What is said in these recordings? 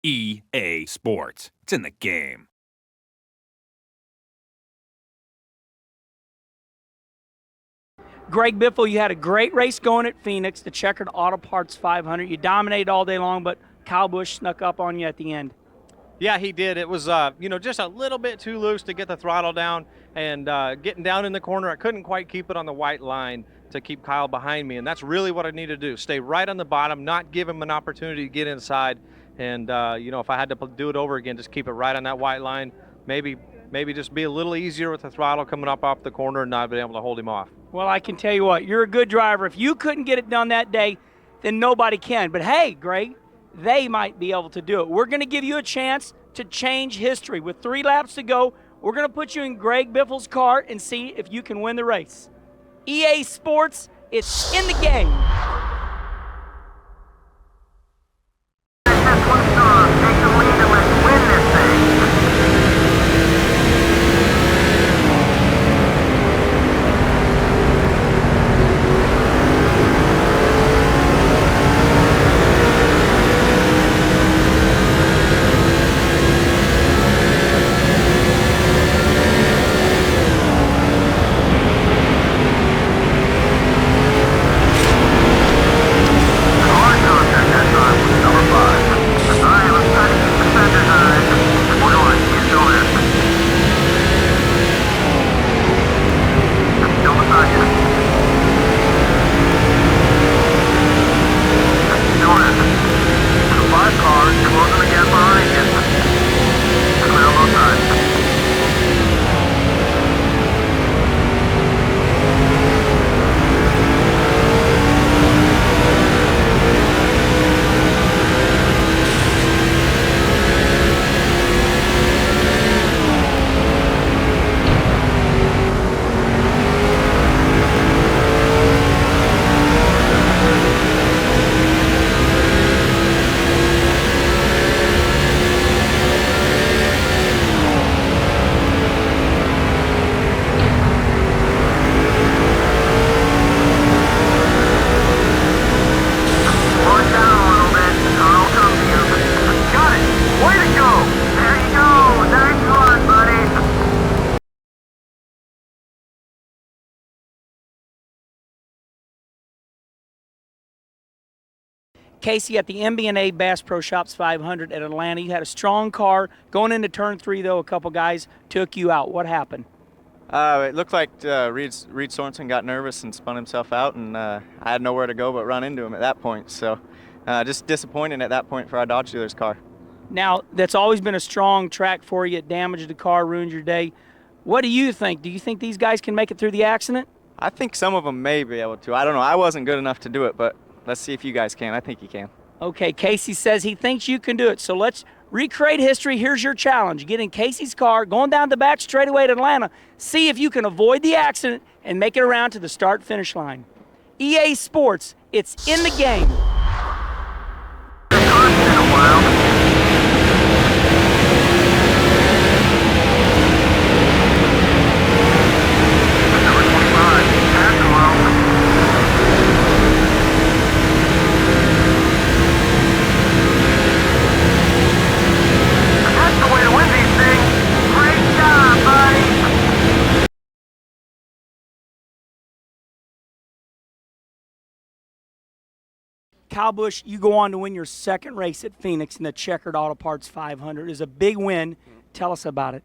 EA Sports. It's in the game. Greg Biffle, you had a great race going at Phoenix, the Checkered Auto Parts 500. You dominated all day long, but Kyle Busch snuck up on you at the end. Yeah, he did. It was, just a little bit too loose to get the throttle down, and getting down in the corner, I couldn't quite keep it on the white line to keep Kyle behind me, and that's really what I need to do. Stay right on the bottom, not give him an opportunity to get inside, and, if I had to do it over again, just keep it right on that white line. Maybe just be a little easier with the throttle coming up off the corner and not being able to hold him off. Well, I can tell you what, you're a good driver. If you couldn't get it done that day, then nobody can. But hey, Greg, they might be able to do it. We're going to give you a chance to change history. With 3 laps to go, we're going to put you in Greg Biffle's car and see if you can win the race. EA Sports, it's in the game. Kasey, at the MB&A Bass Pro Shops 500 at Atlanta, you had a strong car. Going into turn 3, though, a couple guys took you out. What happened? It looked like Reed Sorensen got nervous and spun himself out, and I had nowhere to go but run into him at that point. So just disappointing at that point for our Dodge dealer's car. Now, that's always been a strong track for you. It damaged the car, ruined your day. What do you think? Do you think these guys can make it through the accident? I think some of them may be able to. I don't know. I wasn't good enough to do it, but let's see if you guys can. I think you can. Okay, Kasey says he thinks you can do it. So let's recreate history. Here's your challenge. Get in Kasey's car, going down the back straightaway at Atlanta. See if you can avoid the accident and make it around to the start-finish line. EA Sports, it's in the game. Kyle Busch, you go on to win your second race at Phoenix in the Checkered Auto Parts 500. It was a big win. Tell us about it.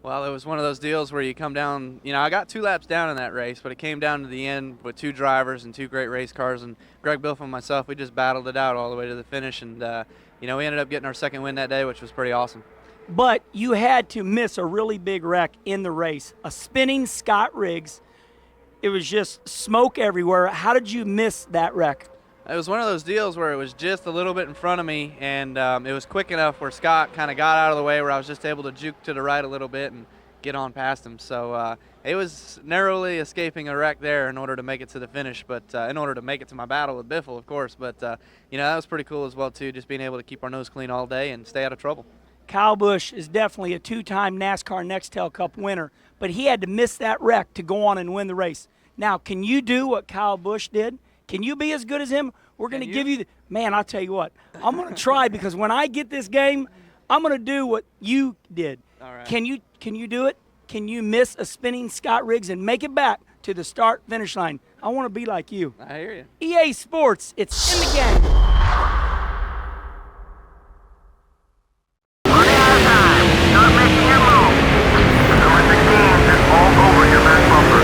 Well, it was one of those deals where you come down, I got 2 laps down in that race, but it came down to the end with 2 drivers and 2 great race cars, and Greg Biffle and myself, we just battled it out all the way to the finish, and, we ended up getting our second win that day, which was pretty awesome. But you had to miss a really big wreck in the race, a spinning Scott Riggs. It was just smoke everywhere. How did you miss that wreck? It was one of those deals where it was just a little bit in front of me, and it was quick enough where Scott kind of got out of the way where I was just able to juke to the right a little bit and get on past him. So it was narrowly escaping a wreck there in order to make it to the finish, but in order to make it to my battle with Biffle, of course. But, that was pretty cool as well, too, just being able to keep our nose clean all day and stay out of trouble. Kyle Busch is definitely a 2-time NASCAR Nextel Cup winner, but he had to miss that wreck to go on and win the race. Now, can you do what Kyle Busch did? Can you be as good as him? We're going to give you Man, I'll tell you what, I'm going to try because when I get this game, I'm going to do what you did. All right. Can you do it? Can you miss a spinning Scott Riggs and make it back to the start-finish line? I want to be like you. I hear you. EA Sports, it's in the game. Start making your move. Number 16 is all over your back bumper.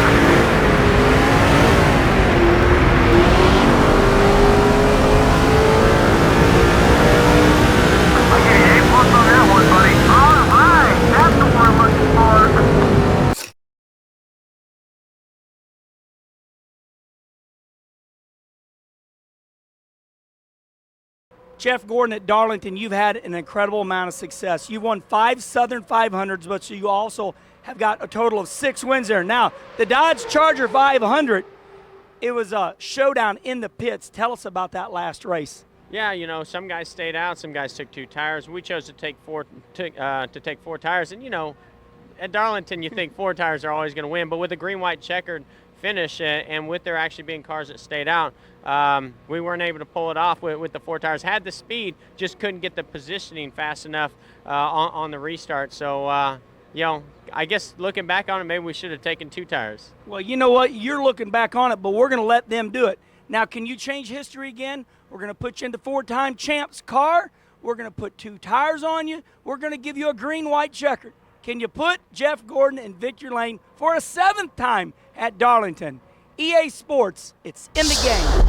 I give you A+ on that one, buddy. All right, that's the one I'm looking for. Jeff Gordon at Darlington, you've had an incredible amount of success. You've won 5 Southern 500s, but you also have got a total of 6 wins there. Now, the Dodge Charger 500, it was a showdown in the pits. Tell us about that last race. Yeah, you know, some guys stayed out, some guys took 2 tires. We chose to take 4 tires, and you know, at Darlington, you think 4 tires are always going to win, but with a green-white checkered finish and with there actually being cars that stayed out, we weren't able to pull it off with the 4 tires. Had the speed, just couldn't get the positioning fast enough on the restart. So, you know, I guess looking back on it, maybe we should have taken 2 tires. Well, you know what? You're looking back on it, but we're going to let them do it. Now, can you change history again? We're going to put you in the 4-time champ's car. We're going to put 2 tires on you. We're going to give you a green-white checkered. Can you put Jeff Gordon in Victory Lane for a 7th time at Darlington? EA Sports, it's in the game.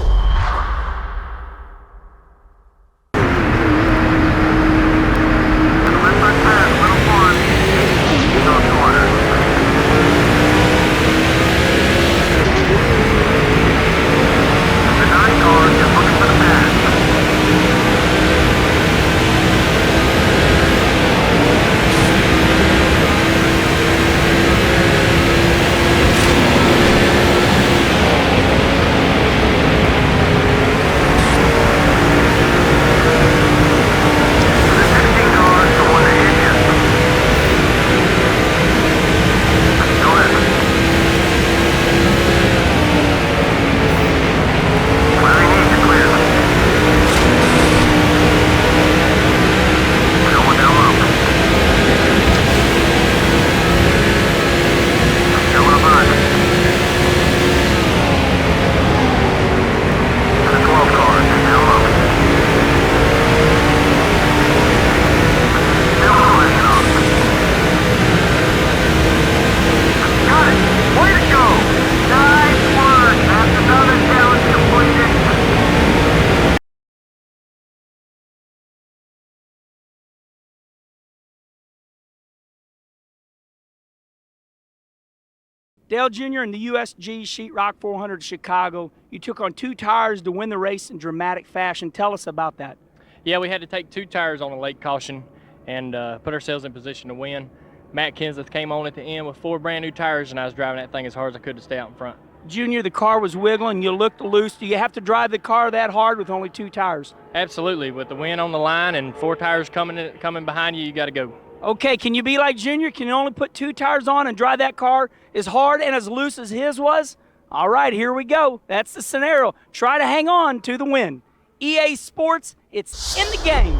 Dale Jr. in the USG Sheetrock 400 Chicago, you took on 2 tires to win the race in dramatic fashion. Tell us about that. Yeah, we had to take 2 tires on a late caution and put ourselves in position to win. Matt Kenseth came on at the end with 4 brand new tires, and I was driving that thing as hard as I could to stay out in front. Junior, the car was wiggling. You looked loose. Do you have to drive the car that hard with only 2 tires? Absolutely. With the win on the line and 4 tires coming behind you, you got to go. Okay, can you be like Junior? Can you only put 2 tires on and drive that car as hard and as loose as his was? All right, here we go. That's the scenario. Try to hang on to the win. EA Sports, it's in the game.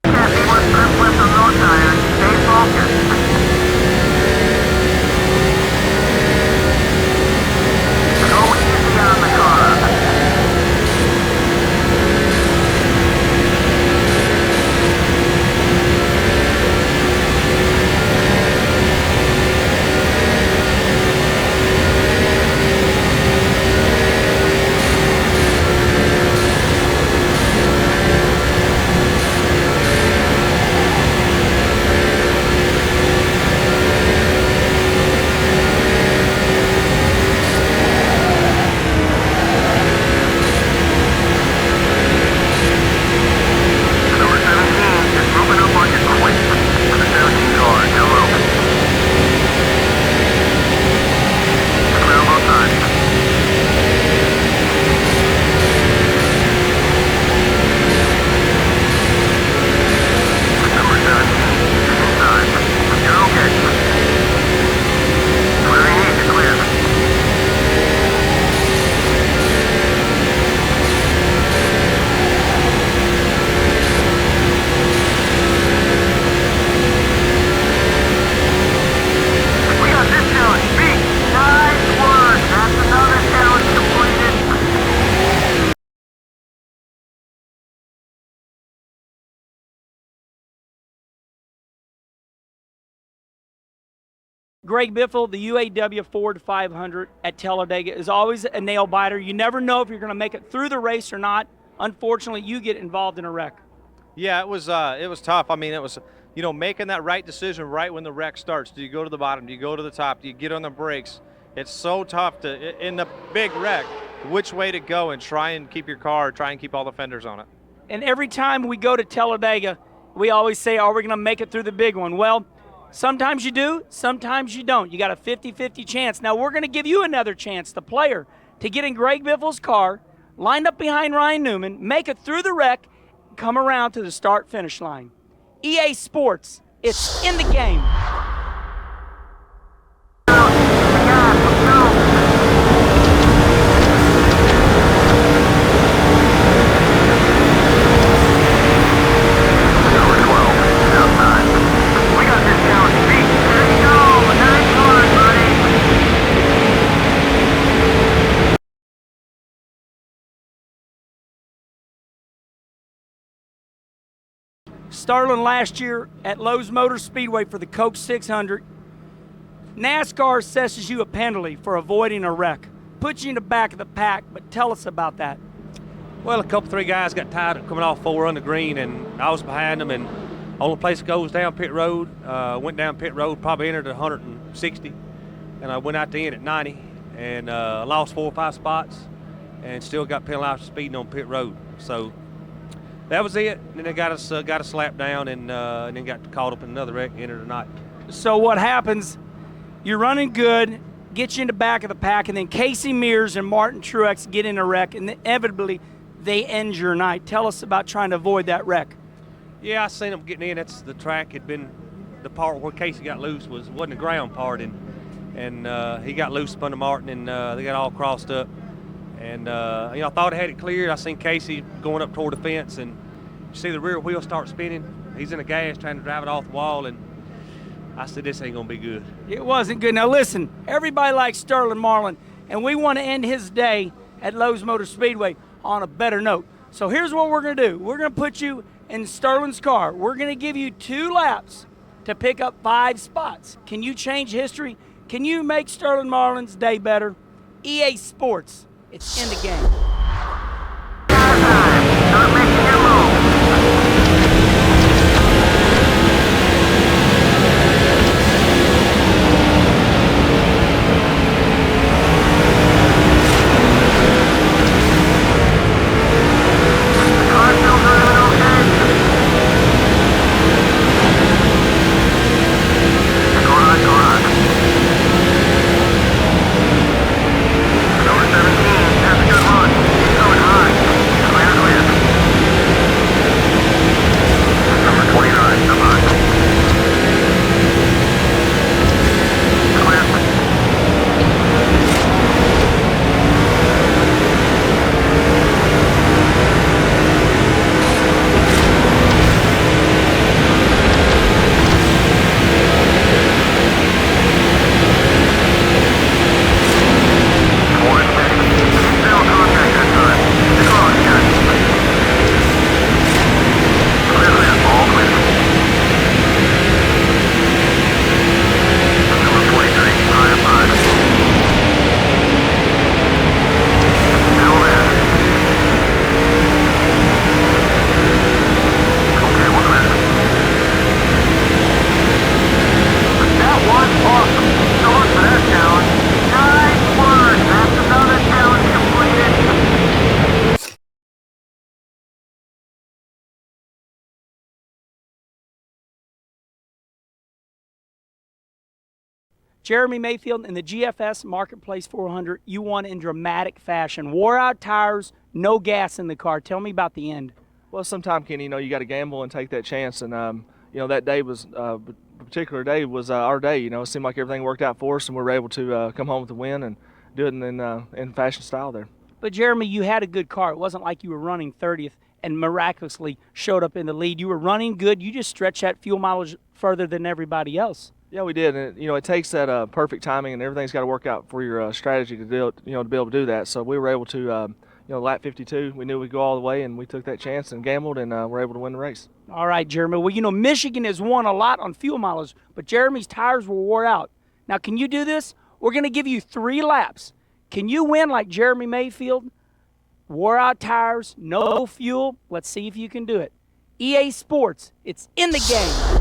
Stay focused. Go easy on the car. Greg Biffle, the UAW Ford 500 at Talladega is always a nail biter. You never know if you're going to make it through the race or not. Unfortunately, you get involved in a wreck. Yeah, it was tough. I mean, it was, making that right decision right when the wreck starts. Do you go to the bottom? Do you go to the top? Do you get on the brakes? It's so tough in the big wreck, which way to go and try and keep your car, try and keep all the fenders on it. And every time we go to Talladega, we always say, are we going to make it through the big one? Well, sometimes you do, sometimes you don't. You got a 50-50 chance. Now, we're going to give you another chance, the player, to get in Greg Biffle's car, lined up behind Ryan Newman, make it through the wreck, come around to the start-finish line. EA Sports, it's in the game. Starling last year at Lowe's Motor Speedway for the Coke 600. NASCAR assesses you a penalty for avoiding a wreck. Puts you in the back of the pack, but tell us about that. Well, three guys got tired of coming off 4 on the green, and I was behind them, and only place it goes down pit road. Went down pit road, probably entered at 160, and I went out the end at 90, and lost 4 or 5 spots, and still got penalized for speeding on pit road. So that was it. And then they got us slapped down, and then got caught up in another wreck, entered the night. So what happens? You're running good, get you in the back of the pack, and then Kasey Mears and Martin Truex get in a wreck, and inevitably they end your night. Tell us about trying to avoid that wreck. Yeah, I seen them getting in. That's the track had been the part where Kasey got loose wasn't the ground part, and he got loose up under Martin, and they got all crossed up. And I thought I had it cleared. I seen Kasey going up toward the fence, and you see the rear wheel start spinning. He's in the gas trying to drive it off the wall, and I said, this ain't gonna be good. It wasn't good. Now listen, everybody likes Sterling Marlin, and we want to end his day at Lowe's Motor Speedway on a better note. So here's what we're gonna do. We're gonna put you in Sterling's car. We're gonna give you 2 laps to pick up 5 spots. Can you change history? Can you make Sterling Marlin's day better? EA Sports, it's in the game. Start making your move. Jeremy Mayfield in the GFS Marketplace 400, you won in dramatic fashion. Wore out tires, no gas in the car. Tell me about the end. Well, sometimes, Kenny, you got to gamble and take that chance. And, that day was, particular day was our day. It seemed like everything worked out for us, and we were able to come home with a win and do it in fashion style there. But, Jeremy, you had a good car. It wasn't like you were running 30th and miraculously showed up in the lead. You were running good. You just stretched that fuel mileage further than everybody else. Yeah, we did. And, it takes that perfect timing, and everything's got to work out for your strategy to do, to be able to do that. So we were able to, lap 52, we knew we'd go all the way, and we took that chance and gambled, and were able to win the race. All right, Jeremy. Well, Michigan has won a lot on fuel mileage, but Jeremy's tires were wore out. Now, can you do this? We're going to give you 3 laps. Can you win like Jeremy Mayfield? Wore out tires, no fuel. Let's see if you can do it. EA Sports, it's in the game.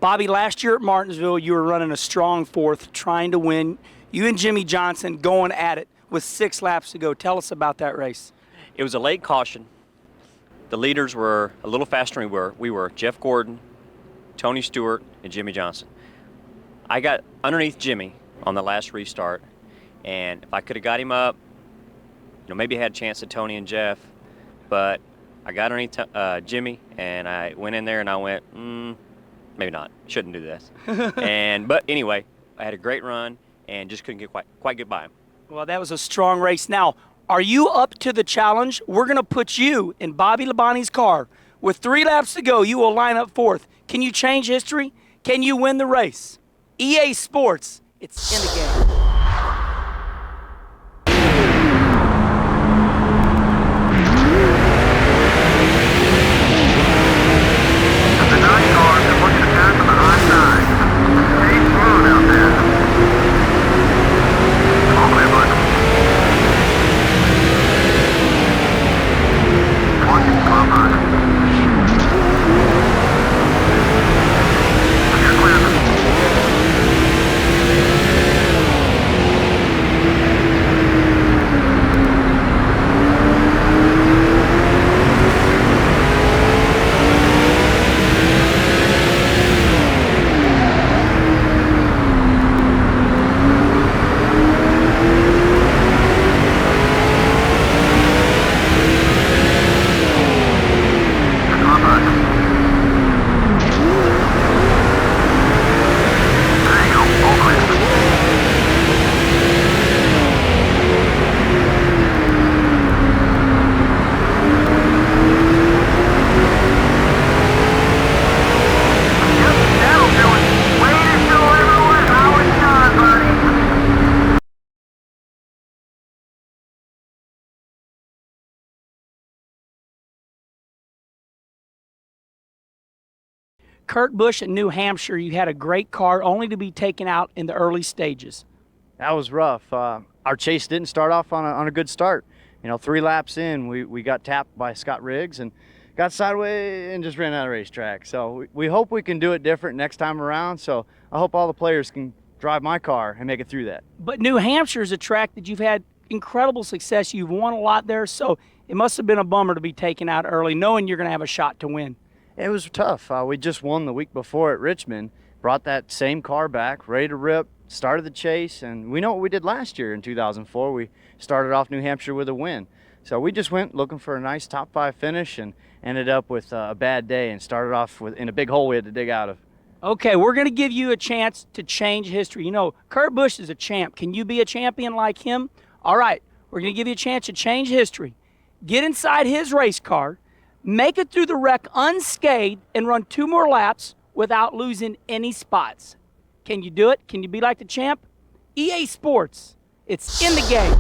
Bobby, last year at Martinsville, you were running a strong 4th, trying to win. You and Jimmie Johnson going at it with 6 laps to go. Tell us about that race. It was a late caution. The leaders were a little faster than we were. We were Jeff Gordon, Tony Stewart, and Jimmie Johnson. I got underneath Jimmie on the last restart, and if I could have got him up, maybe I had a chance at Tony and Jeff, but I got underneath Jimmie, and I went in there and I went, maybe not. Shouldn't do this. But anyway, I had a great run and just couldn't quite get by him. Well, that was a strong race. Now, are you up to the challenge? We're going to put you in Bobby Labonte's car. With 3 laps to go, you will line up 4th. Can you change history? Can you win the race? EA Sports, it's in the game. Kurt Busch at New Hampshire, you had a great car only to be taken out in the early stages. That was rough. Our chase didn't start off on a good start. 3 laps in, we got tapped by Scott Riggs and got sideways and just ran out of racetrack. So we hope we can do it different next time around. So I hope all the players can drive my car and make it through that. But New Hampshire is a track that you've had incredible success. You've won a lot there, so it must have been a bummer to be taken out early, knowing you're going to have a shot to win. It was tough. We just won the week before at Richmond, brought that same car back, ready to rip, started the chase, and we know what we did last year in 2004. We started off New Hampshire with a win. So we just went looking for a nice top 5 finish and ended up with a bad day and started off in a big hole we had to dig out of. Okay, we're going to give you a chance to change history. You know, Kurt Busch is a champ. Can you be a champion like him? All right, we're going to give you a chance to change history. Get inside his race car, make it through the wreck unscathed, and run 2 more laps without losing any spots. Can you do it? Can you be like the champ? EA Sports, it's in the game.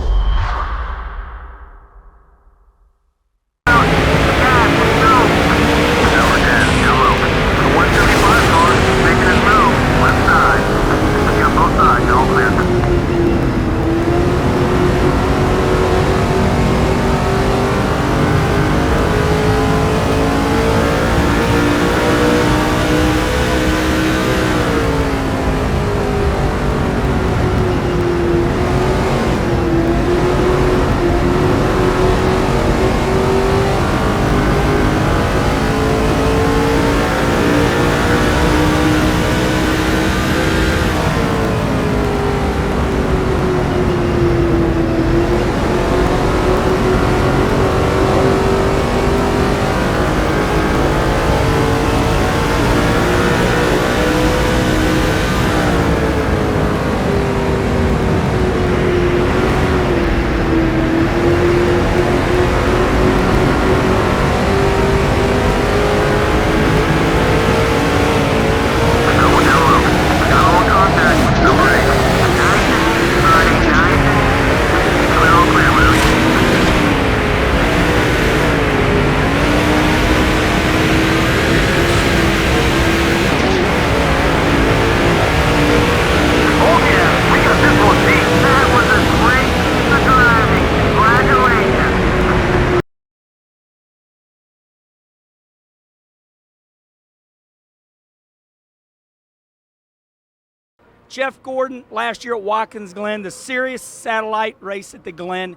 Jeff Gordon last year at Watkins Glen, the serious satellite race at the Glen.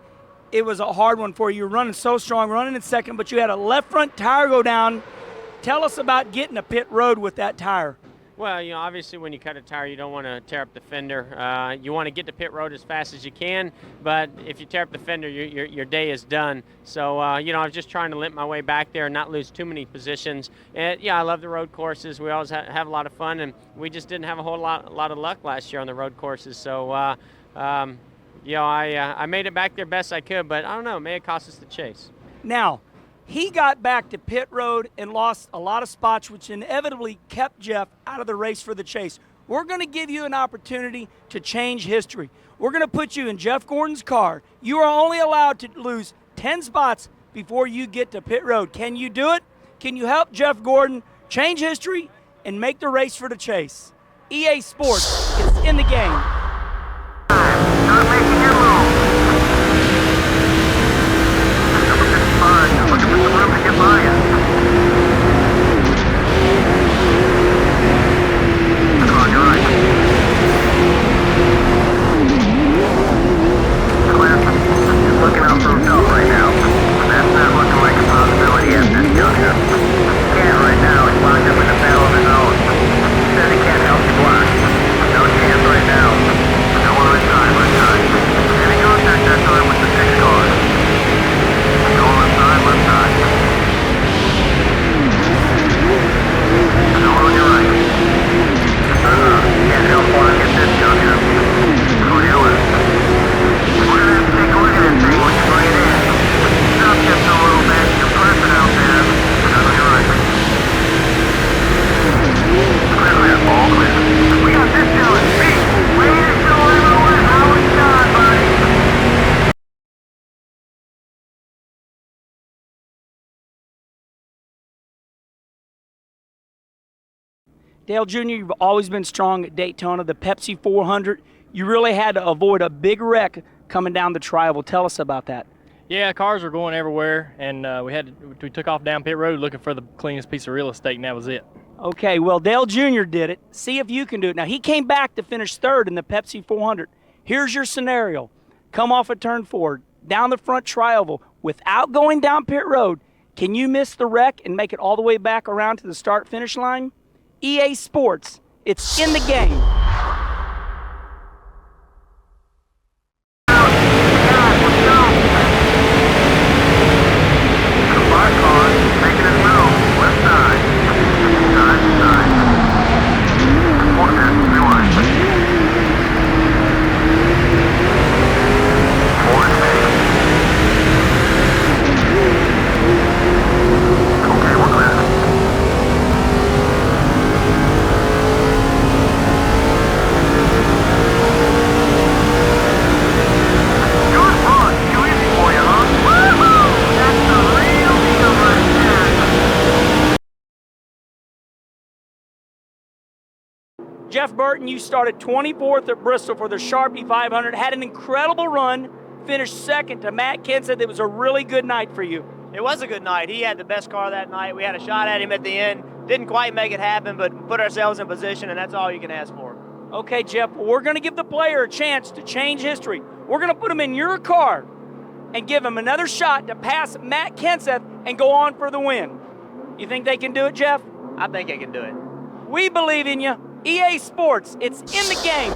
It was a hard one for you. You were running so strong, running in second, but you had a left front tire go down. Tell us about getting a pit road with that tire. Well, you know, obviously when you cut a tire, you don't want to tear up the fender. You want to get to pit road as fast as you can, but if you tear up the fender, your day is done. So, you know, I was just trying to limp my way back there and not lose too many positions. And, yeah, I love the road courses. We always have a lot of fun, and we just didn't have a whole lot of luck last year on the road courses. So, you know, I made it back there best I could, but I don't know, it may have cost us the chase. Now, he got back to pit road and lost a lot of spots, which inevitably kept Jeff out of the race for the chase. We're going to give you an opportunity to change history. We're going to put you in Jeff Gordon's car. You are only allowed to lose 10 spots before you get to pit road. Can you do it? Can you help Jeff Gordon change history and make the race for the chase? EA Sports, it's in the game. Not making your move. Looking for some room to get by you. On your right. Cliff is looking out for himself right now. That's not looking like a possibility at this juncture. Can't right now. He's locked up in a battle of his own. He says he can't help you block. No chance right now. No one on time, on time. Any contact that time with the 6 cars. Go on side, left side. Go on your right. Can't help block at this juncture. Go to your left. We're gonna have to take a look at that thing when you bring it in. Stop just a little bit. You're pressing out there. Go on your right. Clear, all clear. We got this down. Speed. Ready to show everyone how it's done, buddy. Dale Jr., you've always been strong at Daytona, the Pepsi 400. You really had to avoid a big wreck coming down the tri-oval. Tell us about that. Yeah, cars were going everywhere, and we took off down pit road looking for the cleanest piece of real estate, and that was it. Okay, well, Dale Jr. did it. See if you can do it. Now, he came back to finish third in the Pepsi 400. Here's your scenario. Come off a turn 4, down the front tri-oval, without going down pit road. Can you miss the wreck and make it all the way back around to the start-finish line? EA Sports, it's in the game. Jeff Burton, you started 24th at Bristol for the Sharpie 500, had an incredible run, finished second to Matt Kenseth. It was a really good night for you. It was a good night. He had the best car that night. We had a shot at him at the end. Didn't quite make it happen, but put ourselves in position, and that's all you can ask for. Okay, Jeff, we're going to give the player a chance to change history. We're going to put him in your car and give him another shot to pass Matt Kenseth and go on for the win. You think they can do it, Jeff? I think they can do it. We believe in you. EA Sports, it's in the game.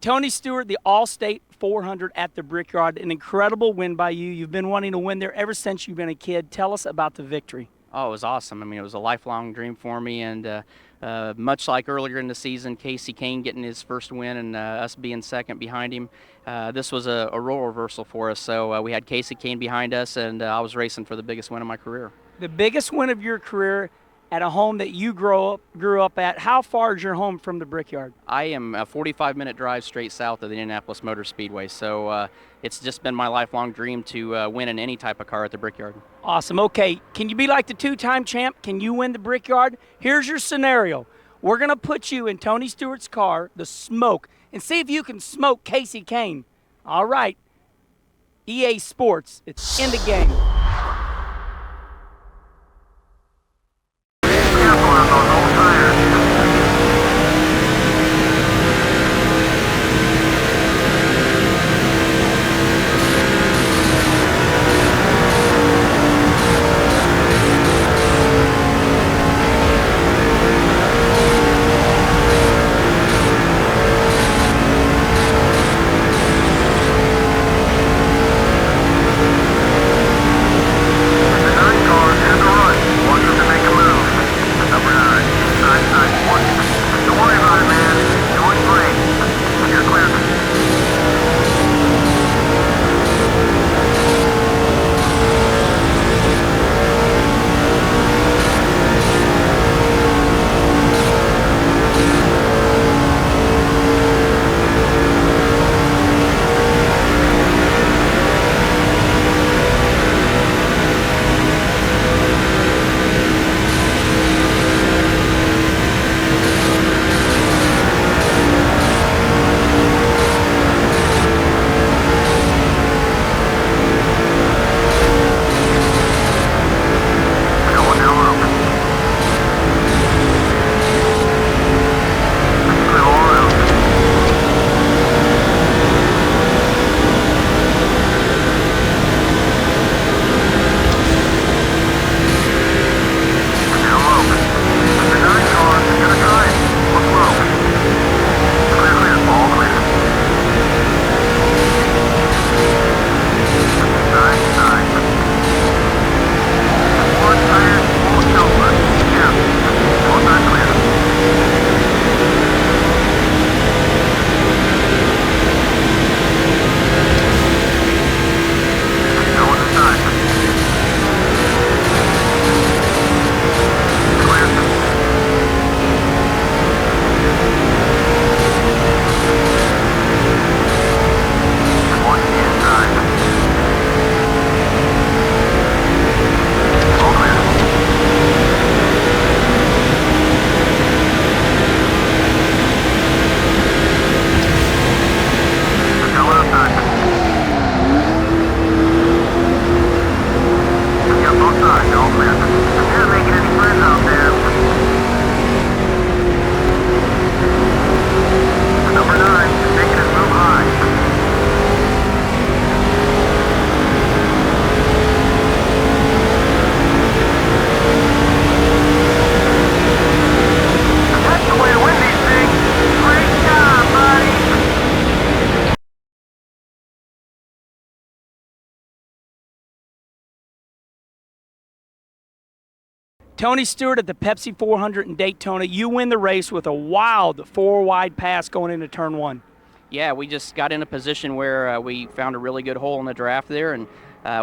Tony Stewart, the All-State 400 at the Brickyard, an incredible win by you. You've been wanting to win there ever since you've been a kid. Tell us about the victory. Oh, it was awesome. I mean, it was a lifelong dream for me, and much like earlier in the season, Kasey Kahne getting his first win and us being second behind him, this was a role reversal for us. So we had Kasey Kahne behind us, and I was racing for the biggest win of my career. The biggest win of your career at a home that you grew up at. How far is your home from the Brickyard? I am a 45-minute drive straight south of the Indianapolis Motor Speedway, so it's just been my lifelong dream to win in any type of car at the Brickyard. Awesome. Okay, can you be like the two-time champ? Can you win the Brickyard? Here's your scenario. We're going to put you in Tony Stewart's car, the Smoke, and see if you can smoke Kasey Kahne. All right. EA Sports, it's in the game. Tony Stewart at the Pepsi 400 in Daytona, you win the race with a wild 4-wide pass going into turn 1. Yeah, we just got in a position where we found a really good hole in the draft there, and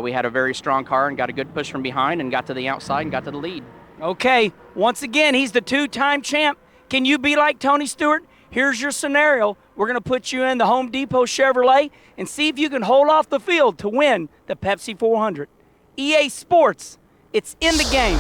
we had a very strong car and got a good push from behind and got to the outside and got to the lead. Okay, once again, he's the 2-time champ. Can you be like Tony Stewart? Here's your scenario. We're going to put you in the Home Depot Chevrolet and see if you can hold off the field to win the Pepsi 400. EA Sports, it's in the game.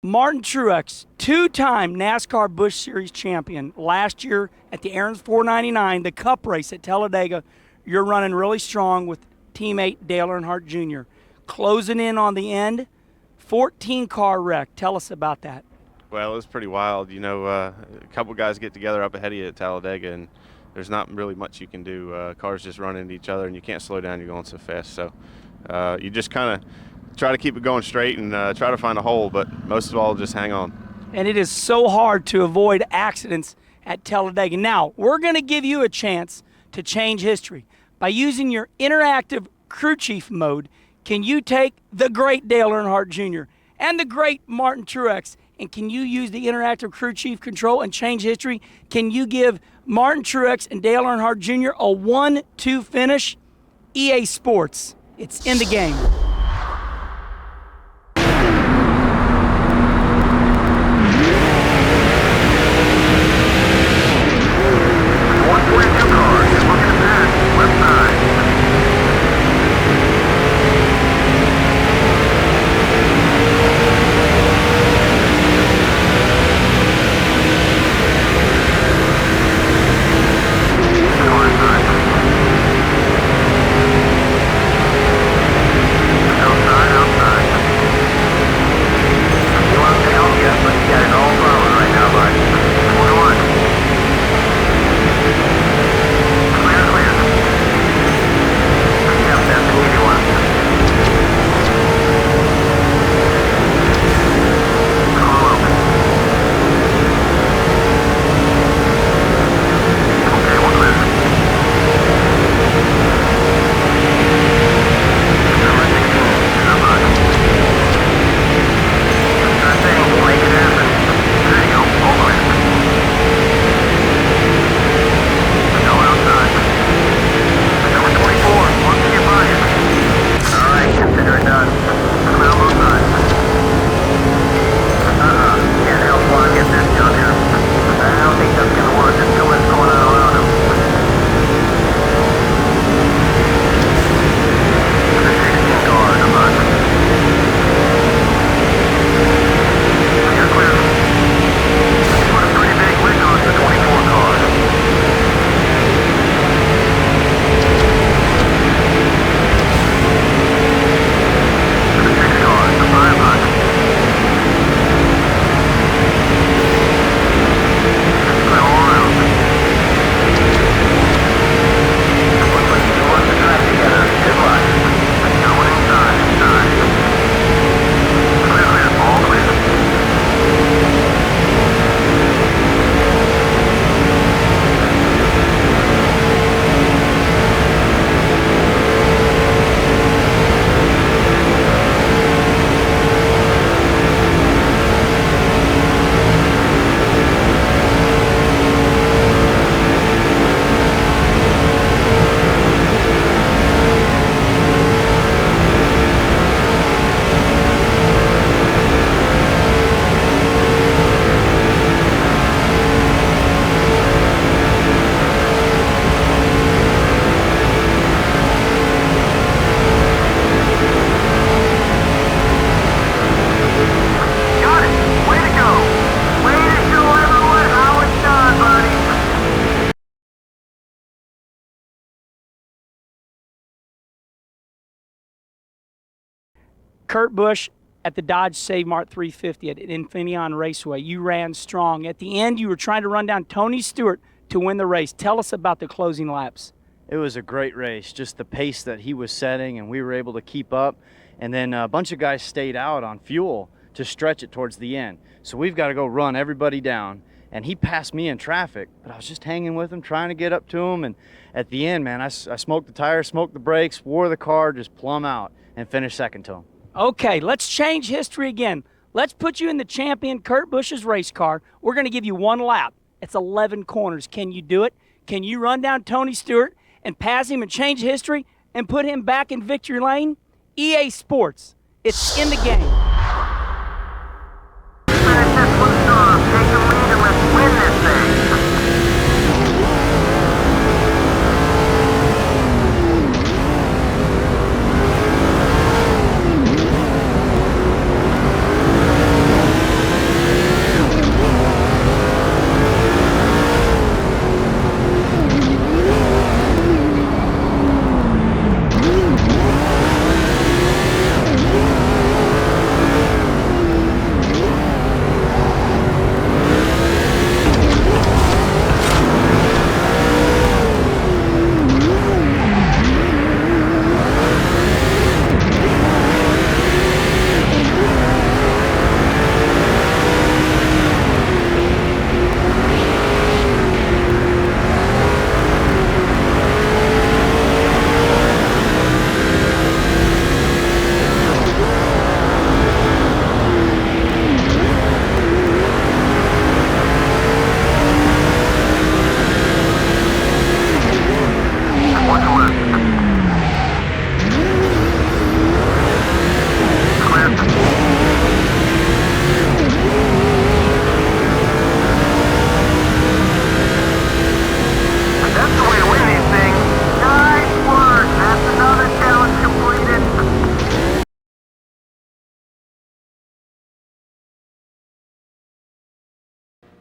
Martin Truex, 2-time NASCAR Busch Series champion. Last year at the Aaron's 499, the Cup race at Talladega, you're running really strong with teammate Dale Earnhardt Jr. Closing in on the end, 14-car wreck. Tell us about that. Well, it was pretty wild. You know, a couple guys get together up ahead of you at Talladega, and there's not really much you can do. Cars just run into each other, and you can't slow down. You're going so fast. So you just kind of try to keep it going straight and try to find a hole, but most of all, just hang on. And it is so hard to avoid accidents at Talladega. Now, we're going to give you a chance to change history. By using your interactive crew chief mode, can you take the great Dale Earnhardt Jr. and the great Martin Truex, and can you use the interactive crew chief control and change history? Can you give Martin Truex and Dale Earnhardt Jr. a 1-2 finish? EA Sports, it's in the game. Kurt Busch at the Dodge Save Mart 350 at Infineon Raceway. You ran strong. At the end, you were trying to run down Tony Stewart to win the race. Tell us about the closing laps. It was a great race, just the pace that he was setting, and we were able to keep up. And then a bunch of guys stayed out on fuel to stretch it towards the end. So we've got to go run everybody down. And he passed me in traffic, but I was just hanging with him, trying to get up to him. And at the end, man, I smoked the tires, smoked the brakes, wore the car just plumb out, and finished second to him. Okay, let's change history again. Let's put you in the champion Kurt Busch's race car. We're going to give you one lap. It's 11 corners. Can you do it? Can you run down Tony Stewart and pass him and change history and put him back in victory lane? EA Sports. It's in the game.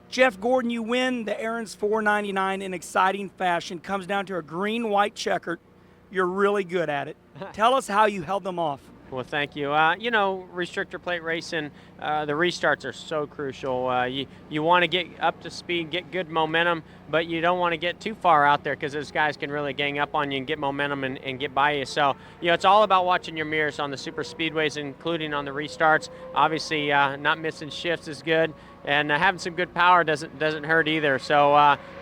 Jeff Gordon, you win the Aaron's 499 in exciting fashion. Comes down to a green-white checkered. You're really good at it. Tell us how you held them off. Well, thank you. You know, restrictor plate racing, the restarts are so crucial. You want to get up to speed, get good momentum, but you don't want to get too far out there because those guys can really gang up on you and get momentum and get by you. So, you know, it's all about watching your mirrors on the super speedways, including on the restarts. Obviously, not missing shifts is good, and having some good power doesn't hurt either. So,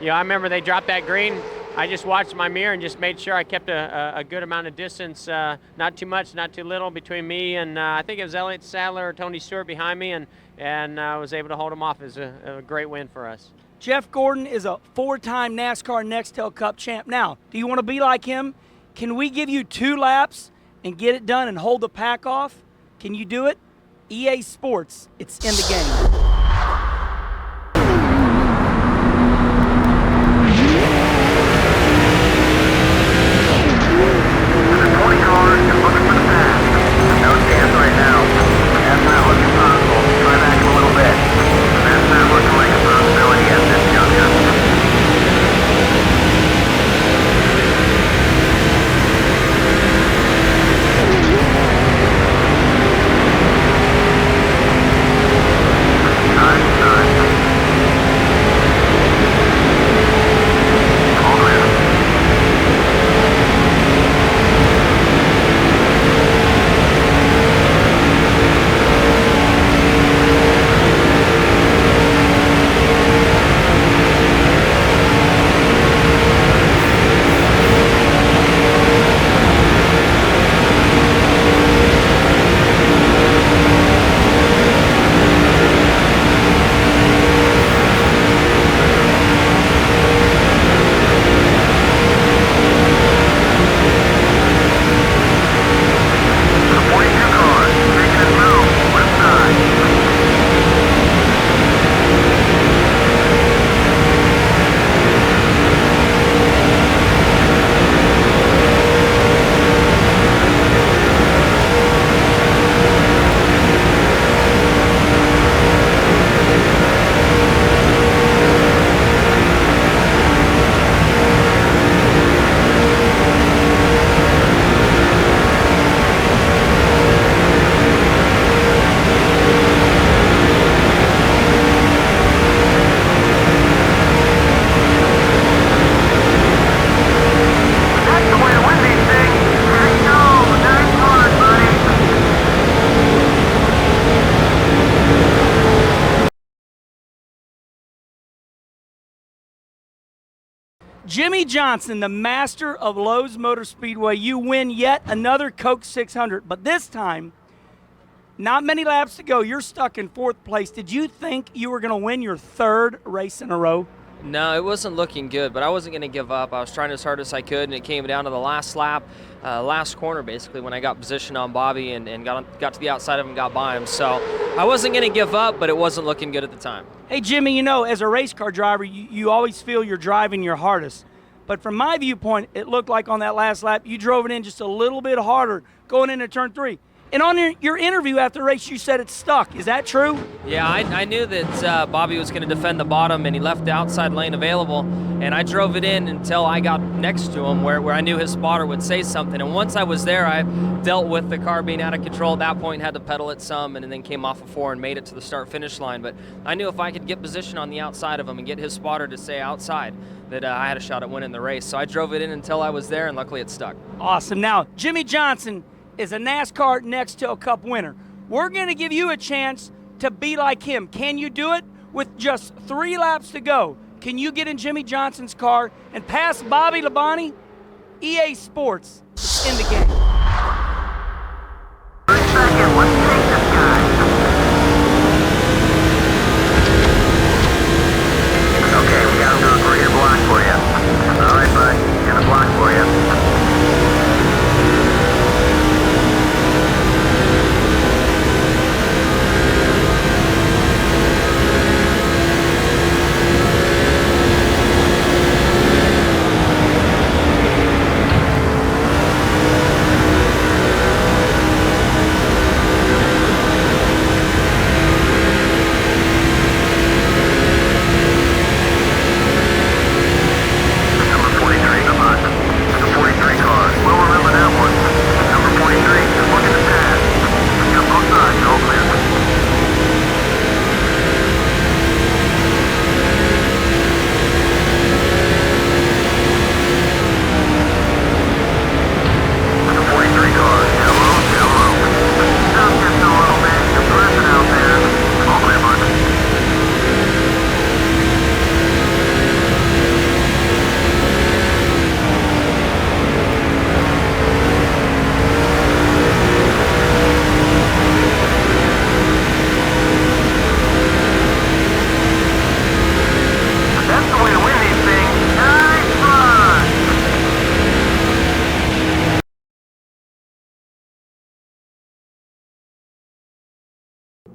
you know, I remember they dropped that green. I just watched my mirror and just made sure I kept a good amount of distance, not too much, not too little, between me and I think it was Elliott Sadler or Tony Stewart behind me, and I was able to hold them off. It was a great win for us. Jeff Gordon is a 4-time NASCAR Nextel Cup champ. Now, do you want to be like him? Can we give you 2 laps and get it done and hold the pack off? Can you do it? EA Sports, it's in the game. Jimmie Johnson, the master of Lowe's Motor Speedway, you win yet another Coke 600, but this time, not many laps to go. You're stuck in 4th place. Did you think you were going to win your 3rd race in a row? No, it wasn't looking good, but I wasn't going to give up. I was trying as hard as I could, and it came down to the last lap, last corner basically, when I got positioned on Bobby and got to the outside of him and got by him. So I wasn't going to give up, but it wasn't looking good at the time. Hey, Jimmie, you know, as a race car driver, you always feel you're driving your hardest. But from my viewpoint, it looked like on that last lap, you drove it in just a little bit harder going into turn 3. And on your interview after the race, you said it's stuck. Is that true? Yeah, I knew that Bobby was going to defend the bottom, and he left the outside lane available. And I drove it in until I got next to him where I knew his spotter would say something. And once I was there, I dealt with the car being out of control at that point, had to pedal it some, and then came off of 4 and made it to the start-finish line. But I knew if I could get position on the outside of him and get his spotter to say outside, that I had a shot at winning the race. So I drove it in until I was there, and luckily it stuck. Awesome. Now, Jimmie Johnson is a NASCAR Nextel Cup winner. We're going to give you a chance to be like him. Can you do it? With just 3 laps to go, can you get in Jimmie Johnson's car and pass Bobby Labonte? EA Sports is in the game. Second, let's take this guy. Okay, we got him to a green block for you. All right, bud. Got a block for you.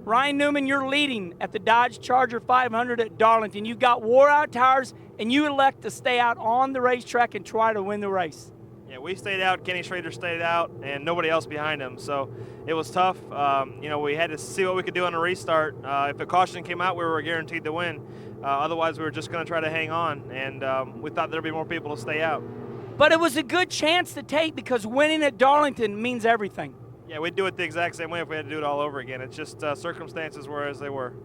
Ryan Newman, you're leading at the Dodge Charger 500 at Darlington. You got wore-out tires, and you elect to stay out on the racetrack and try to win the race. Yeah, we stayed out. Kenny Schrader stayed out, and nobody else behind him. So it was tough. We had to see what we could do on a restart. If a caution came out, we were guaranteed to win. Otherwise, we were just going to try to hang on, and we thought there'd be more people to stay out. But it was a good chance to take because winning at Darlington means everything. Yeah, we'd do it the exact same way if we had to do it all over again. It's just circumstances were as they were.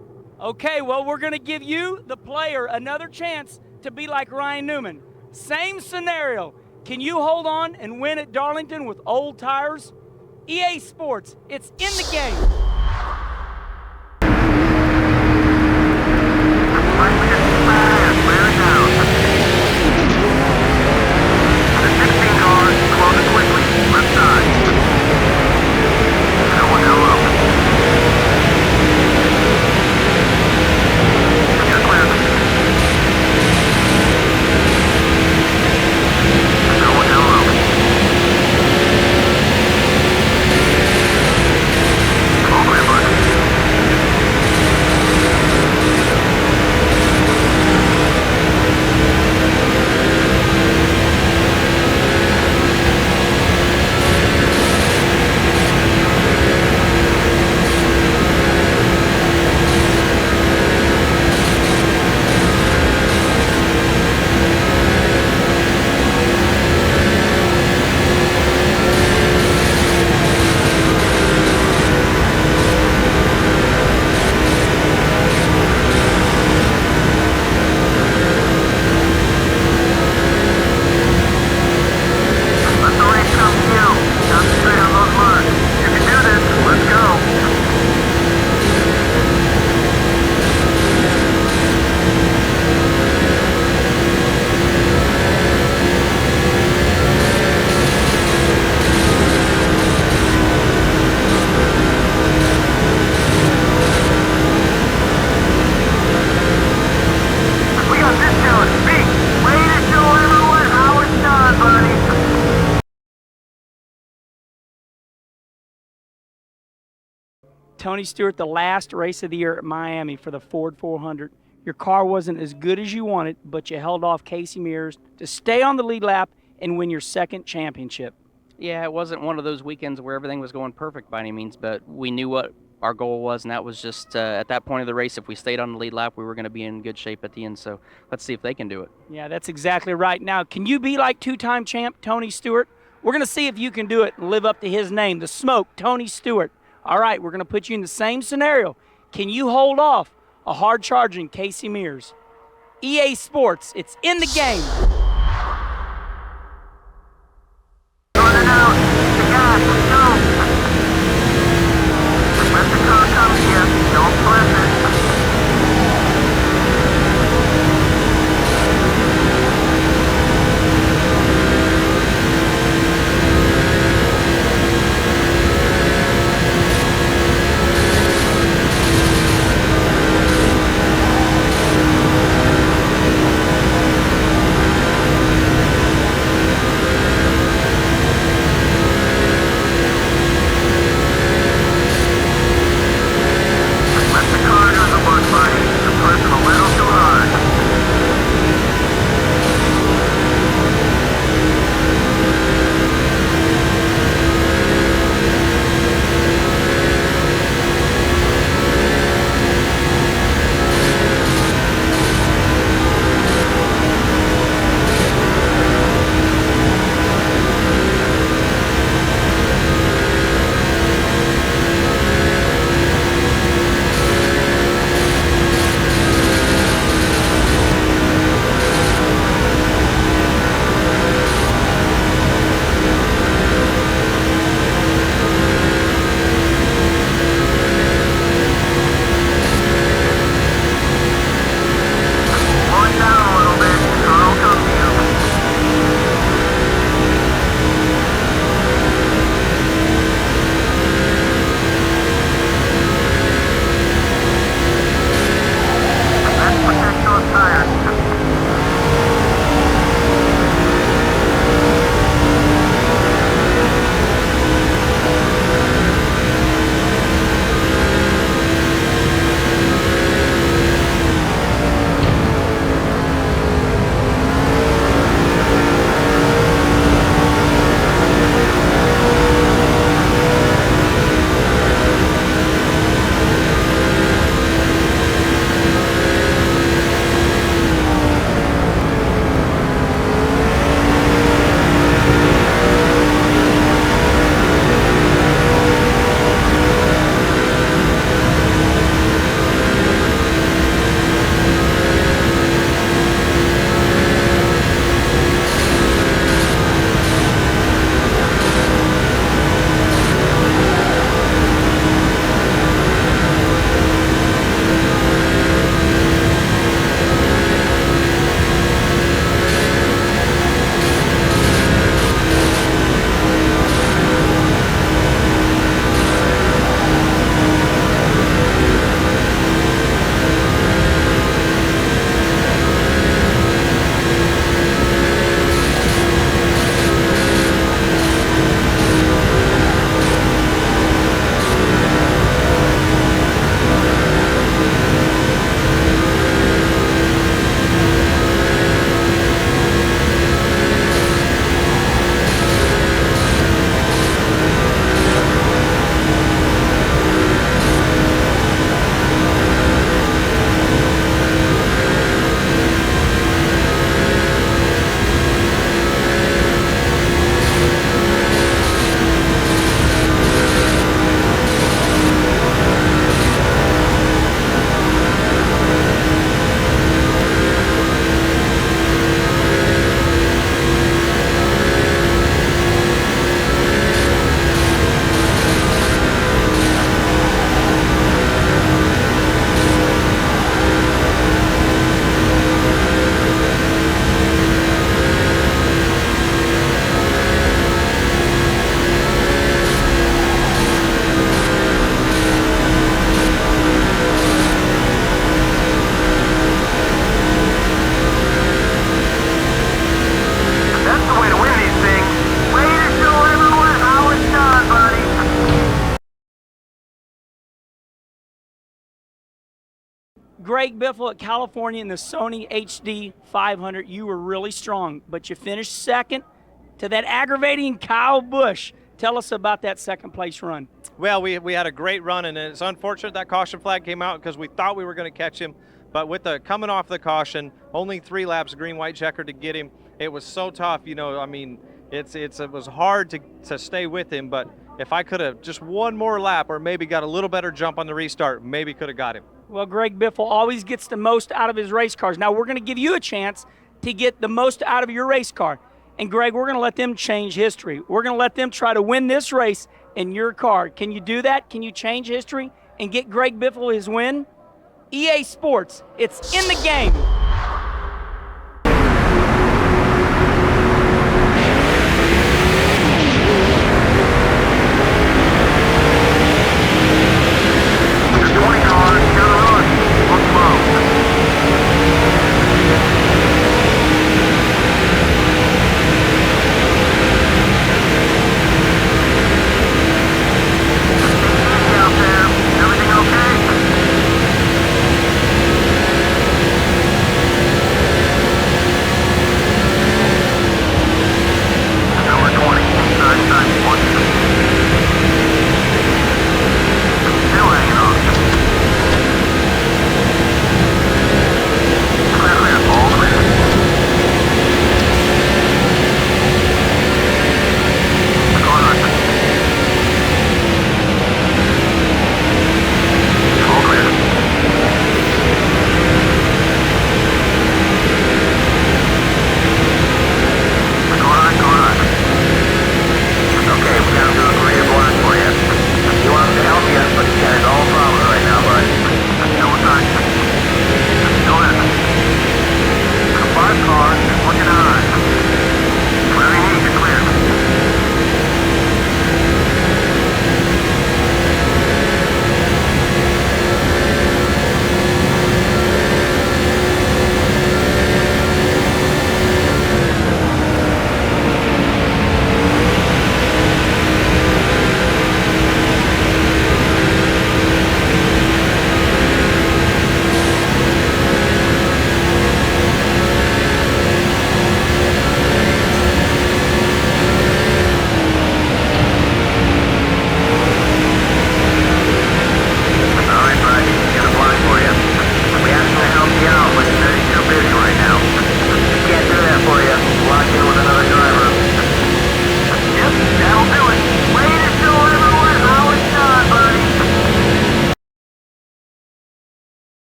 Okay, well, we're going to give you, the player, another chance to be like Ryan Newman. Same scenario. Can you hold on and win at Darlington with old tires? EA Sports, it's in the game. Tony Stewart, the last race of the year at Miami for the Ford 400. Your car wasn't as good as you wanted, but you held off Kasey Mears to stay on the lead lap and win your second championship. Yeah, it wasn't one of those weekends where everything was going perfect by any means, but we knew what our goal was, and that was just at that point of the race, if we stayed on the lead lap, we were going to be in good shape at the end. So let's see if they can do it. Yeah, that's exactly right. Now, can you be like two-time champ Tony Stewart? We're going to see if you can do it and live up to his name, the Smoke, Tony Stewart. All right, we're going to put you in the same scenario. Can you hold off a hard-charging Kasey Mears? EA Sports, it's in the game. Let the car come to you. Don't press it. Greg Biffle at California in the Sony HD 500. You were really strong, but you finished second to that aggravating Kyle Busch. Tell us about that second place run. Well, we had a great run, and it's unfortunate that caution flag came out because we thought we were going to catch him. But with the coming off the caution, only 3 laps green, white checker to get him. It was so tough, you know. I mean, it was hard to stay with him. But if I could have just one more lap, or maybe got a little better jump on the restart, maybe could have got him. Well, Greg Biffle always gets the most out of his race cars. Now we're going to give you a chance to get the most out of your race car. And Greg, we're going to let them change history. We're going to let them try to win this race in your car. Can you do that? Can you change history and get Greg Biffle his win? EA Sports, it's in the game.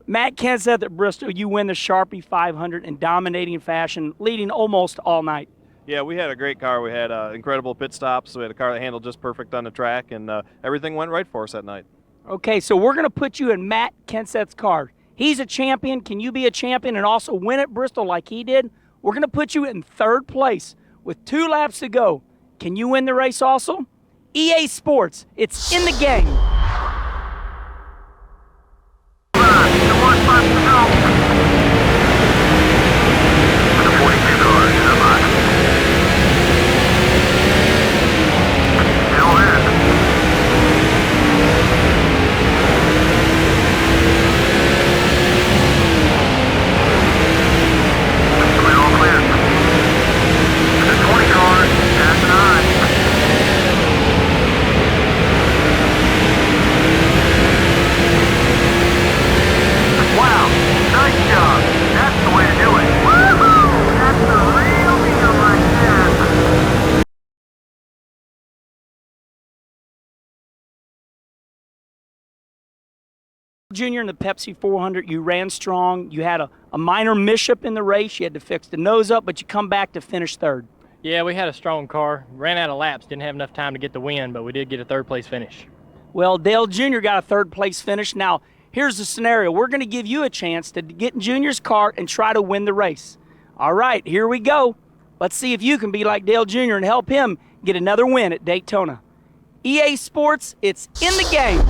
Matt Kenseth at Bristol, you win the Sharpie 500 in dominating fashion, leading almost all night. Yeah, we had a great car. We had incredible pit stops. We had a car that handled just perfect on the track, and everything went right for us that night. Okay, so we're going to put you in Matt Kenseth's car. He's a champion. Can you be a champion and also win at Bristol like he did? We're going to put you in third place with 2 laps to go. Can you win the race also? EA Sports, it's in the game. Junior in the Pepsi 400, you ran strong. You had a minor mishap in the race. You had to fix the nose up, but you come back to finish third. Yeah, we had a strong car. Ran out of laps. Didn't have enough time to get the win, but we did get a third-place finish. Well, Dale Jr. got a third-place finish. Now, here's the scenario. We're going to give you a chance to get in Junior's car and try to win the race. All right, here we go. Let's see if you can be like Dale Jr. and help him get another win at Daytona. EA Sports, it's in the game.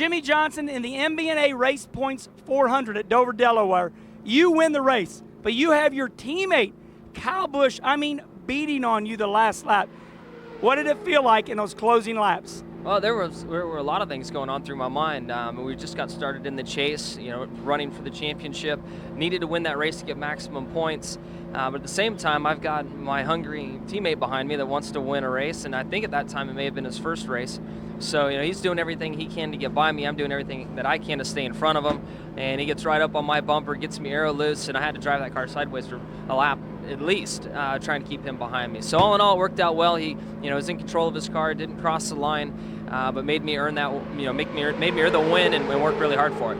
Jimmie Johnson in the MBNA Race Points 400 at Dover, Delaware. You win the race, but you have your teammate, Kyle Busch, beating on you the last lap. What did it feel like in those closing laps? Well, there were a lot of things going on through my mind. We just got started in the chase, running for the championship. Needed to win that race to get maximum points. But at the same time, I've got my hungry teammate behind me that wants to win a race, and I think at that time it may have been his first race. So, he's doing everything he can to get by me. I'm doing everything that I can to stay in front of him. And he gets right up on my bumper, gets me aero loose, and I had to drive that car sideways for a lap at least, trying to keep him behind me. So all in all, it worked out well. He, was in control of his car, didn't cross the line, but made me earn that, made me earn the win and work really hard for it.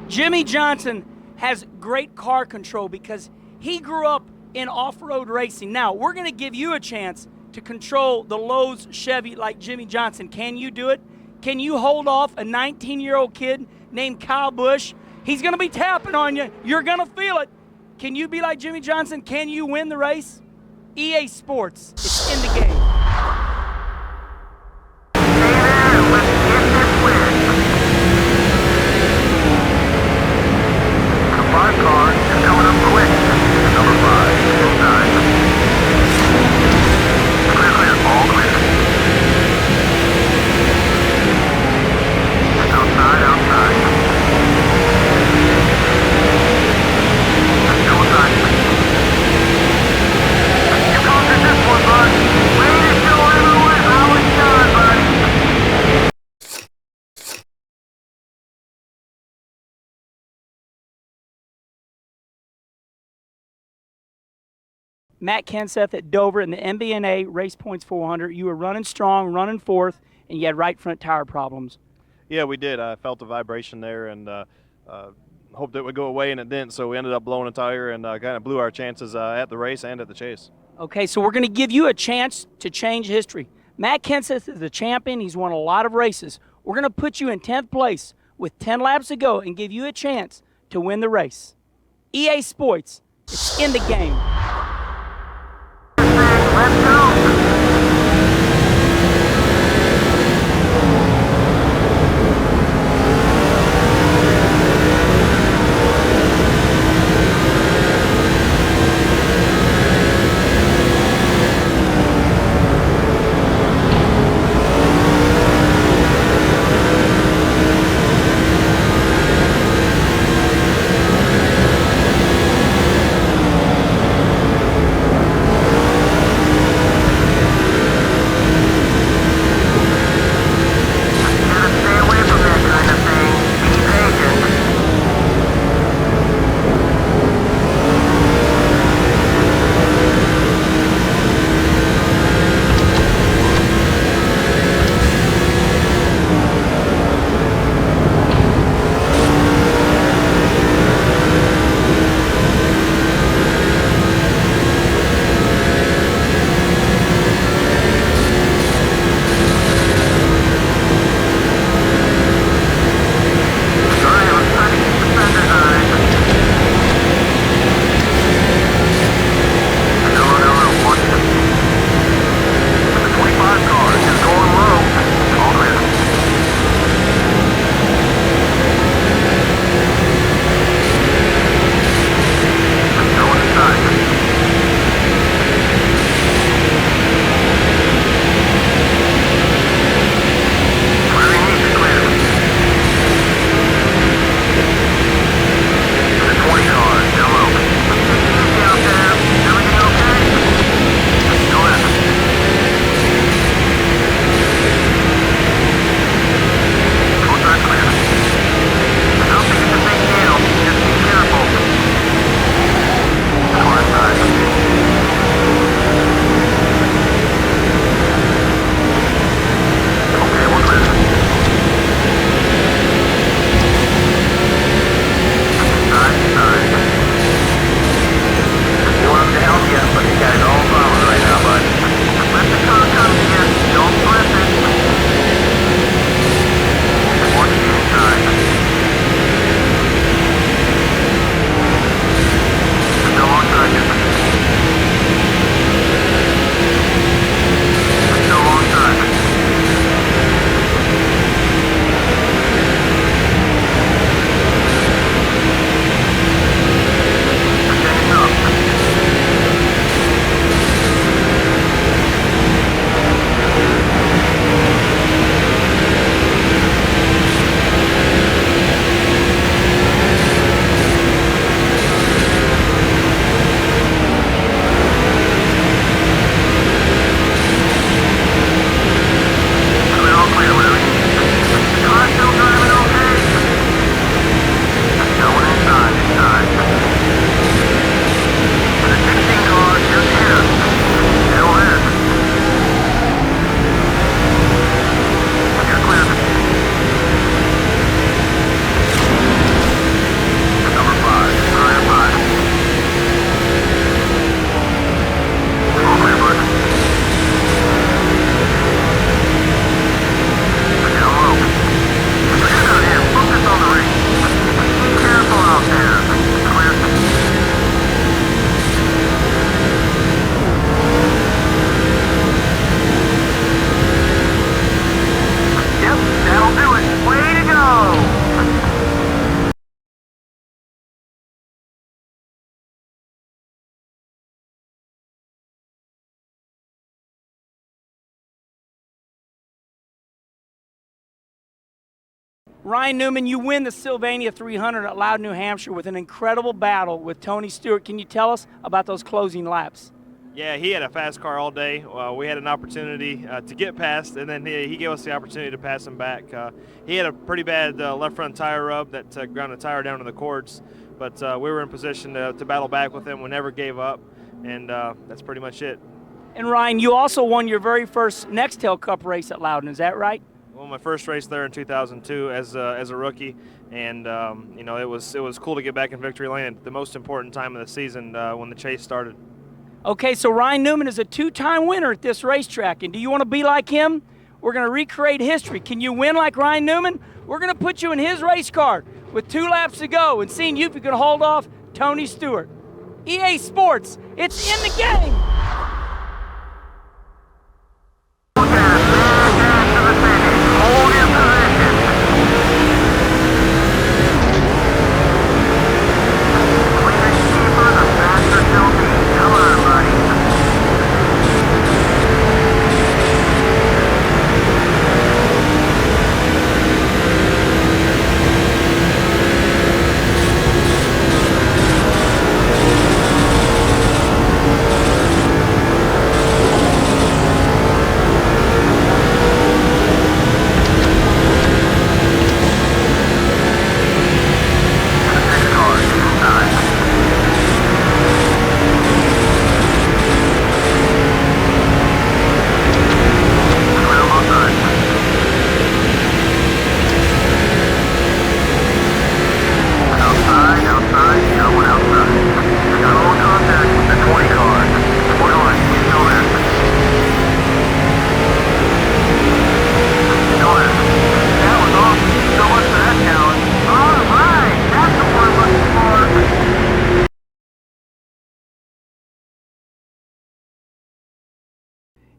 Jimmie Johnson has great car control because he grew up in off-road racing. Now, we're going to give you a chance to control the Lowe's Chevy like Jimmie Johnson. Can you do it? Can you hold off a 19-year-old kid named Kyle Busch? He's going to be tapping on you. You're going to feel it. Can you be like Jimmie Johnson? Can you win the race? EA Sports, it's in the game. Five cars is coming up quick. Number 5, inside. Clear, all clear. Outside. Still inside. You conquered this one, bud. Way to show everyone how it's done, buddy. Matt Kenseth at Dover in the MBNA Race Points 400. You were running strong, running fourth, and you had right front tire problems. Yeah, we did. I felt the vibration there and hoped it would go away, and it didn't. So we ended up blowing a tire and kind of blew our chances at the race and at the chase. Okay, so we're going to give you a chance to change history. Matt Kenseth is the champion. He's won a lot of races. We're going to put you in 10th place with 10 laps to go and give you a chance to win the race. EA Sports, it's in the game. Let's go. Ryan Newman, you win the Sylvania 300 at Loudon, New Hampshire with an incredible battle with Tony Stewart. Can you tell us about those closing laps? Yeah, he had a fast car all day. We had an opportunity to get past, and then he gave us the opportunity to pass him back. He had a pretty bad left front tire rub that ground the tire down to the cords, but we were in position to battle back with him. We never gave up, and that's pretty much it. And Ryan, you also won your very first Nextel Cup race at Loudon, is that right? Well, my first race there in 2002 as a rookie, and you know, it was cool to get back in victory lane at the most important time of the season when the chase started. Okay, so Ryan Newman is a two-time winner at this racetrack, and do you want to be like him? We're going to recreate history. Can you win like Ryan Newman? We're going to put you in his race car with 2 laps to go and seeing you if you can hold off Tony Stewart. EA Sports, it's in the game.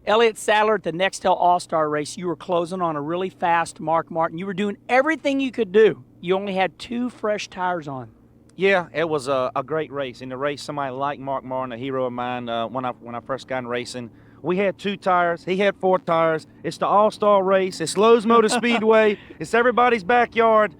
Elliott Sadler at the Nextel All-Star race, you were closing on a really fast Mark Martin. You were doing everything you could do. You only had 2 fresh tires on. Yeah, it was a great race. In the race, somebody like Mark Martin, a hero of mine, when I first got in racing, we had 2 tires. He had 4 tires. It's the All-Star race. It's Lowe's Motor Speedway. It's everybody's backyard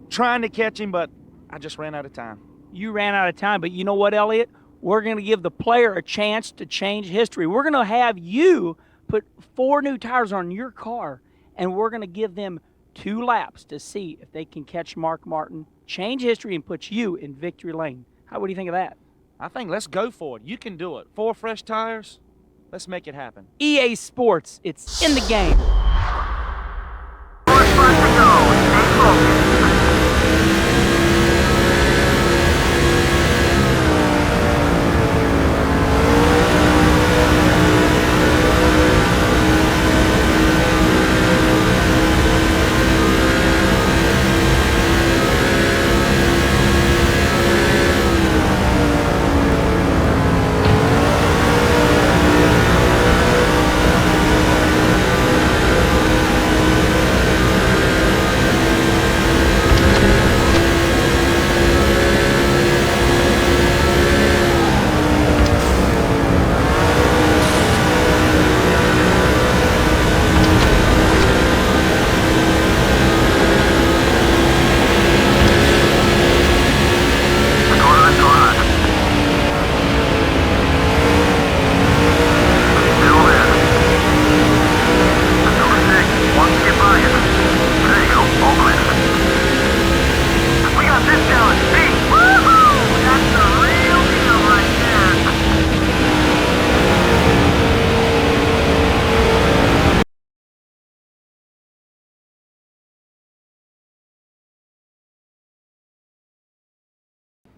trying to catch him, but I just ran out of time. You ran out of time, but you know what, Elliott? We're going to give the player a chance to change history. We're going to have you put 4 new tires on your car, and we're going to give them 2 laps to see if they can catch Mark Martin, change history, and put you in victory lane. What do you think of that? I think let's go for it. You can do it. 4 fresh tires. Let's make it happen. EA Sports, it's in the game.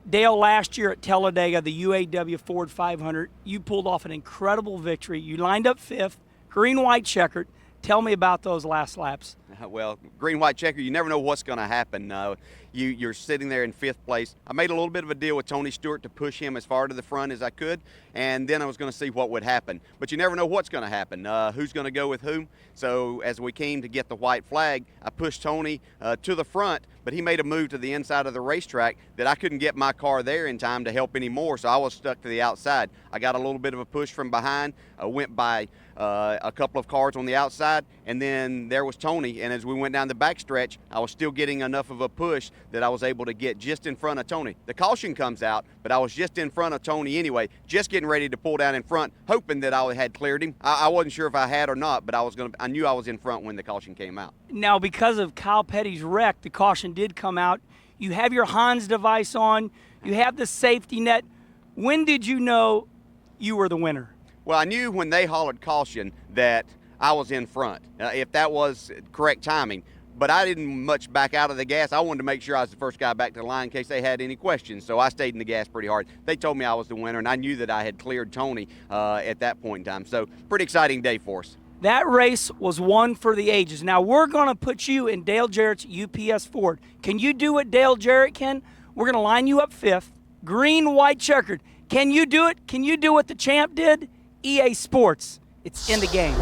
Dale, last year at Talladega, the UAW Ford 500, you pulled off an incredible victory. You lined up 5th, green-white checkered. Tell me about those last laps. Well, green-white checker, you never know what's going to happen. You're sitting there in 5th place. I made a little bit of a deal with Tony Stewart to push him as far to the front as I could, and then I was going to see what would happen. But you never know what's going to happen, who's going to go with whom. So as we came to get the white flag, I pushed Tony to the front, but he made a move to the inside of the racetrack that I couldn't get my car there in time to help anymore, so I was stuck to the outside. I got a little bit of a push from behind, went by a couple of cars on the outside, and then there was Tony and as we went down the backstretch, I was still getting enough of a push that I was able to get just in front of Tony. The caution comes out, but I was just in front of Tony anyway, just getting ready to pull down in front, hoping that I had cleared him. I wasn't sure if I had or not, but I knew I was in front when the caution came out. Now, because of Kyle Petty's wreck, the caution did come out. You have your Hans device on. You have the safety net. When did you know you were the winner? Well, I knew when they hollered caution that I was in front, if that was correct timing. But I didn't much back out of the gas. I wanted to make sure I was the first guy back to the line in case they had any questions. So I stayed in the gas pretty hard. They told me I was the winner, and I knew that I had cleared Tony at that point in time. So pretty exciting day for us. That race was one for the ages. Now, we're going to put you in Dale Jarrett's UPS Ford. Can you do what Dale Jarrett can? We're going to line you up fifth, green, white, checkered. Can you do it? Can you do what the champ did? EA Sports. It's in the game.